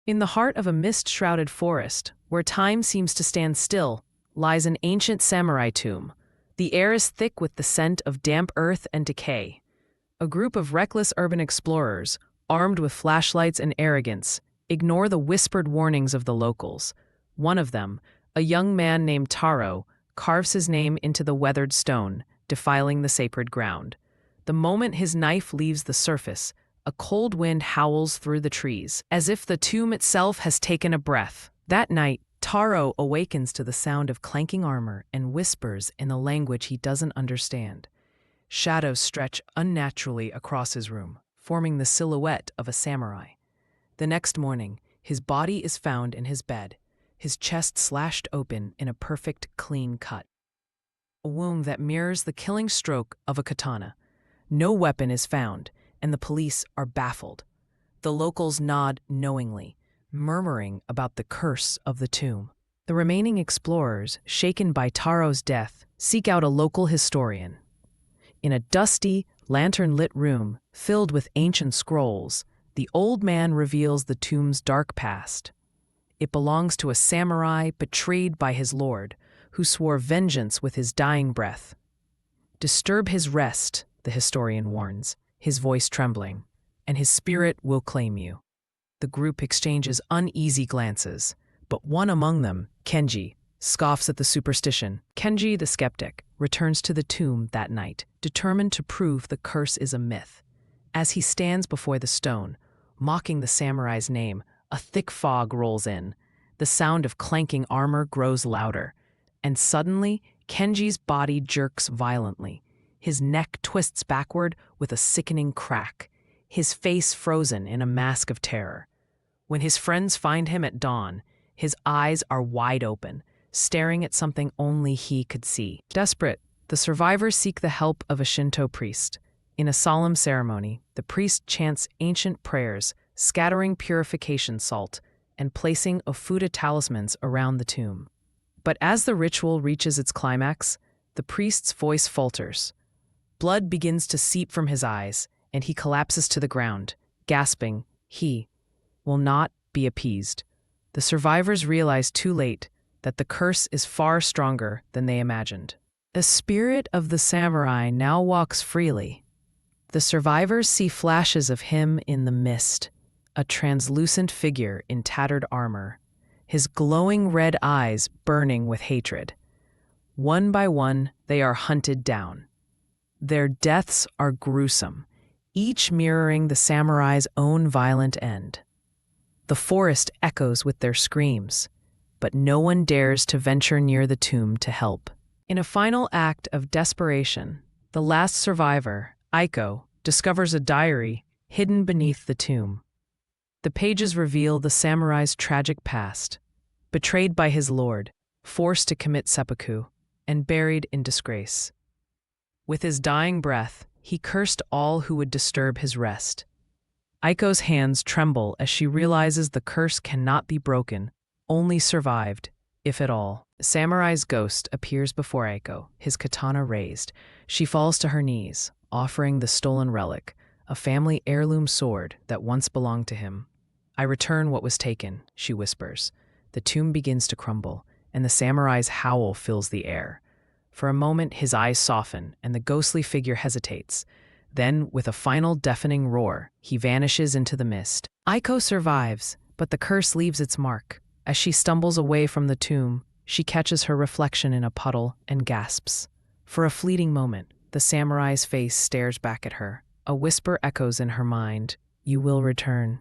In the heart of a mist-shrouded forest, where time seems to stand still, lies an ancient samurai tomb. The air is thick with the scent of damp earth and decay. A group of reckless urban explorers, armed with flashlights and arrogance, ignore the whispered warnings of the locals. One of them, a young man named Taro, carves his name into the weathered stone, defiling the sacred ground. The moment his knife leaves the surface, a cold wind howls through the trees, as if the tomb itself has taken a breath. That night, Taro awakens to the sound of clanking armor and whispers in a language he doesn't understand. Shadows stretch unnaturally across his room, forming the silhouette of a samurai. The next morning, his body is found in his bed, his chest slashed open in a perfect, clean cut. A wound that mirrors the killing stroke of a katana. No weapon is found, and the police are baffled. The locals nod knowingly, murmuring about the curse of the tomb. The remaining explorers, shaken by Taro's death, seek out a local historian. In a dusty, lantern-lit room filled with ancient scrolls, the old man reveals the tomb's dark past. It belongs to a samurai betrayed by his lord, who swore vengeance with his dying breath. "Disturb his rest," the historian warns, his voice trembling, "and his spirit will claim you." The group exchanges uneasy glances, but one among them, Kenji, scoffs at the superstition. Kenji, the skeptic, returns to the tomb that night, determined to prove the curse is a myth. As he stands before the stone, mocking the samurai's name, a thick fog rolls in. The sound of clanking armor grows louder, and suddenly, Kenji's body jerks violently. His neck twists backward with a sickening crack, his face frozen in a mask of terror. When his friends find him at dawn, his eyes are wide open, staring at something only he could see. Desperate, the survivors seek the help of a Shinto priest. In a solemn ceremony, the priest chants ancient prayers, scattering purification salt, and placing Ofuda talismans around the tomb. But as the ritual reaches its climax, the priest's voice falters. Blood begins to seep from his eyes, and he collapses to the ground, gasping, "He will not be appeased." The survivors realize too late that the curse is far stronger than they imagined. The spirit of the samurai now walks freely. The survivors see flashes of him in the mist, a translucent figure in tattered armor, his glowing red eyes burning with hatred. One by one, they are hunted down. Their deaths are gruesome, each mirroring the samurai's own violent end. The forest echoes with their screams, but no one dares to venture near the tomb to help. In a final act of desperation, the last survivor, Aiko, discovers a diary hidden beneath the tomb. The pages reveal the samurai's tragic past, betrayed by his lord, forced to commit seppuku, and buried in disgrace. With his dying breath, he cursed all who would disturb his rest. Aiko's hands tremble as she realizes the curse cannot be broken, only survived, if at all. The samurai's ghost appears before Aiko, his katana raised. She falls to her knees, offering the stolen relic, a family heirloom sword that once belonged to him. "I return what was taken," she whispers. The tomb begins to crumble, and the samurai's howl fills the air. For a moment, his eyes soften, and the ghostly figure hesitates. Then, with a final deafening roar, he vanishes into the mist. Aiko survives, but the curse leaves its mark. As she stumbles away from the tomb, she catches her reflection in a puddle and gasps. For a fleeting moment, the samurai's face stares back at her. A whisper echoes in her mind, "You will return."